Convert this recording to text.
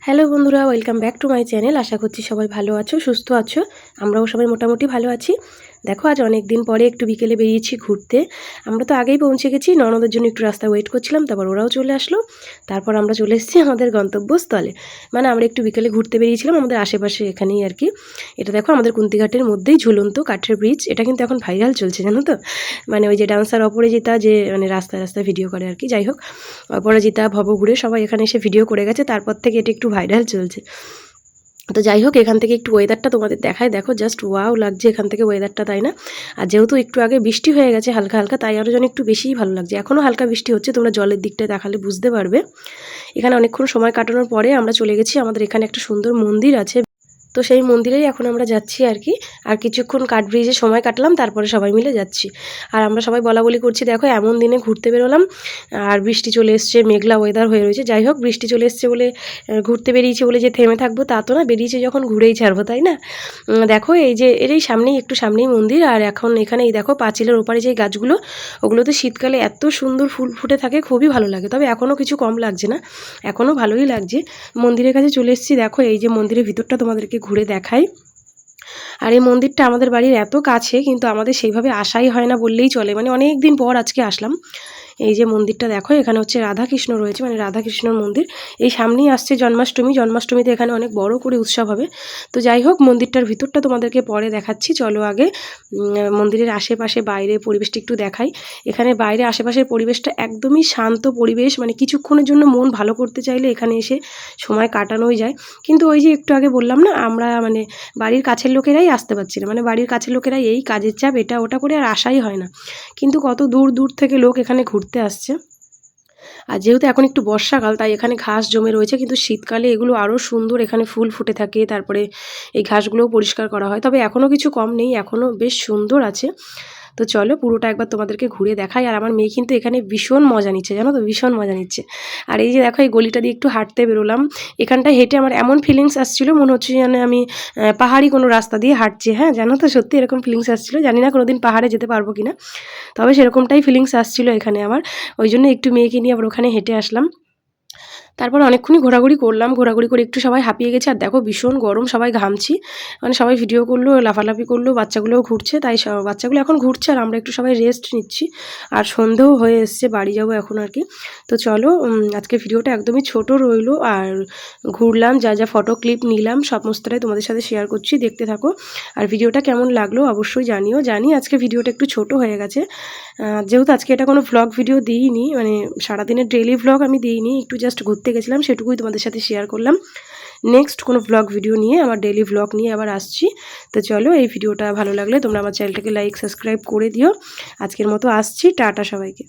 Hello বন্ধুরা, welcome back to my channel. আশা করছি সবাই ভালো আছো, সুস্থ আছো। আমরাও সবাই মোটামুটি ভালো আছি। দেখো, আজ অনেক দিন পরে একটু বিকেলে বেরিয়েছি ঘুরতে। আমরা তো আগেই পৌঁছে গেছি, ননদের জন্য একটু রাস্তা ওয়েট করছিলাম, তারপর ওরাও চলে আসলো। তারপর আমরা চলে এসেছি আমাদের গন্তব্যস্থলে। মানে আমরা একটু বিকেলে ঘুরতে বেরিয়েছিলাম আমাদের আশেপাশে, এখানেই আর কি। এটা দেখো, আমাদের কুন্তিঘাটের মধ্যেই ঝুলন্ত কাঠের ব্রিজ। এটা কিন্তু এখন ভাইরাল চলছে, জানো তো। মানে ওই যে ডান্সার অপরাজিতা, যে মানে রাস্তায় রাস্তায় ভিডিও করে আর কি। যাই হোক, অপরাজিতা, ভবঘুরে সবাই এখানে এসে ভিডিও করে গেছে, তারপর থেকে এটা একটু ভাইরাল চলছে। তো যাই হোক, এখান থেকে একটু ওয়েদারটা তোমাদের দেখায়। দেখো, জাস্ট ওয়াও লাগছে এখান থেকে ওয়েদারটা, তাই না? আর যেহেতু একটু আগে বৃষ্টি হয়ে গেছে হালকা হালকা, তাই আরও যেন একটু বেশিই ভালো লাগছে। এখনও হালকা বৃষ্টি হচ্ছে, তোমরা জলের দিকটায় দেখালে বুঝতে পারবে। এখানে অনেকক্ষণ সময় কাটানোর পরে আমরা চলে গেছি। আমাদের এখানে একটা সুন্দর মন্দির আছে, তো সেই মন্দিরেই এখন আমরা যাচ্ছি আর কি। আর কিছুক্ষণ কাঠব্রিজে সময় কাটলাম, তারপরে সবাই মিলে যাচ্ছি। আর আমরা সবাই বলা বলি করছি, দেখো এমন দিনে ঘুরতে বেরোলাম আর বৃষ্টি চলে এসছে, মেঘলা ওয়েদার হয়ে রয়েছে। যাই হোক, বৃষ্টি চলে এসছে বলে ঘুরতে বেরিয়েছি বলে যে থেমে থাকবো তা তো না, বেরিয়েছি যখন ঘুরেই ছাড়বো, তাই না? দেখো, এই যে এর এই সামনেই, একটু সামনেই মন্দির। আর এখন এখানে এই দেখো পাঁচিলের ওপারে যে গাছগুলো, ওগুলোতে শীতকালে এত সুন্দর ফুল ফুটে থাকে, খুবই ভালো লাগে। তবে এখনও কিছু কম লাগছে না, এখনও ভালোই লাগছে। মন্দিরের কাছে চলে এসেছি। দেখো, এই যে মন্দিরের ভিতরটা তোমাদেরকে ঘুরে দেখাই। আর এই মন্দিরটা আমাদের বাড়ির এত কাছে, কিন্তু আমাদের সেইভাবে আসাই হয় না বললেই চলে। মানে অনেক দিন পর আজকে আসলাম। এই যে মন্দিরটা দেখো, এখানে হচ্ছে রাধাকৃষ্ণ রয়েছে, মানে রাধাকৃষ্ণর মন্দির। এই সামনেই আসছে জন্মাষ্টমী, জন্মাষ্টমীতে এখানে অনেক বড় করে উৎসব হবে। তো যাই হোক, মন্দিরটার ভিতরটা তোমাদেরকে পরে দেখাচ্ছি। চলো আগে মন্দিরের আশেপাশে বাইরে পরিবেশটা একটু দেখাই। এখানে বাইরে আশেপাশের পরিবেশটা একদমই শান্ত পরিবেশ, মানে কিছুক্ষণের জন্য মন ভালো করতে চাইলে এখানে এসে সময় কাটানোই যায়। কিন্তু ওই যে একটু আগে বললাম না, আমরা মানে বাড়ির কাছের লোকেরাই আসতে পারছি না। মানে বাড়ির কাছের লোকেরাই এই কাজের চাপ, এটা ওটা করে আর আসাই হয় না। কিন্তু কত দূর দূর থেকে লোক এখানে ঘুরতে আসছে। আর যেহেতু এখন একটু বর্ষাকাল, তাই এখানে ঘাস জমে রয়েছে, কিন্তু শীতকালে এগুলো আরও সুন্দর, এখানে ফুল ফুটে থাকে। তারপরে এই ঘাসগুলোও পরিষ্কার করা হয়। তবে এখনও কিছু কম নেই, এখনও বেশ সুন্দর আছে। তো চলো পুরোটা একবার তোমাদেরকে ঘুরে দেখাই। আর আমার মেয়ে কিন্তু এখানে ভীষণ মজা নিচ্ছে, জানো তো, ভীষণ মজা নিচ্ছে। আর এই যে দেখো, এই গলিটা দিয়ে একটু হাঁটতে বেরোলাম। এখানটায় হেঁটে আমার এমন ফিলিংস আসছিল, মনে হচ্ছে যেন আমি পাহাড়ি কোনো রাস্তা দিয়ে হাঁটছি। হ্যাঁ, জানো তো, সত্যি এরকম ফিলিংস আসছিল। জানি না কোনোদিন পাহাড়ে যেতে পারবো কিনা, তবে সেরকমটাই ফিলিংস আসছিল এখানে আমার। ওই জন্য একটু মেয়েকে নিয়ে আবার ওখানে হেঁটে আসলাম। তারপর অনেকক্ষণই ঘোরাঘুরি করলাম, ঘোরাঘুরি করে একটু সবাই হাঁপিয়ে গেছে। আর দেখো, ভীষণ গরম, সবাই ঘামছি। মানে সবাই ভিডিও করলো, লাফালাফি করলো, বাচ্চাগুলোও ঘুরছে। তাই বাচ্চাগুলো এখন ঘুরছে আর আমরা একটু সবাই রেস্ট নিচ্ছি। আর সন্ধেও হয়ে এসছে, বাড়ি যাবো এখন আর কি। তো চলো, আজকে ভিডিওটা একদমই ছোট রইলো। আর ঘুরলাম, যা যা ফটো ক্লিপ নিলাম সমস্তটাই তোমাদের সাথে শেয়ার করছি, দেখতে থাকো। আর ভিডিওটা কেমন লাগলো অবশ্যই জানিও। জানি আজকে ভিডিওটা একটু ছোট হয়ে গেছে, যেহেতু আজকে এটা কোনো ভ্লগ ভিডিও দিইনি, মানে সারাদিনের ডেইলি ভ্লগ আমি দিইনি, একটু জাস্ট ঘুরতে গেছিলাম, সেটুকুই তোমাদের সাথে শেয়ার করলাম। নেক্সট কোনো ভ্লগ ভিডিও নিয়ে, আমার ডেইলি ভ্লগ নিয়ে আবার আসছি। তো চলো, এই ভিডিওটা ভালো লাগলে তোমরা আমার চ্যানেলটাকে লাইক সাবস্ক্রাইব করে দিও। আজকের মতো আসছি, টাটা সবাইকে।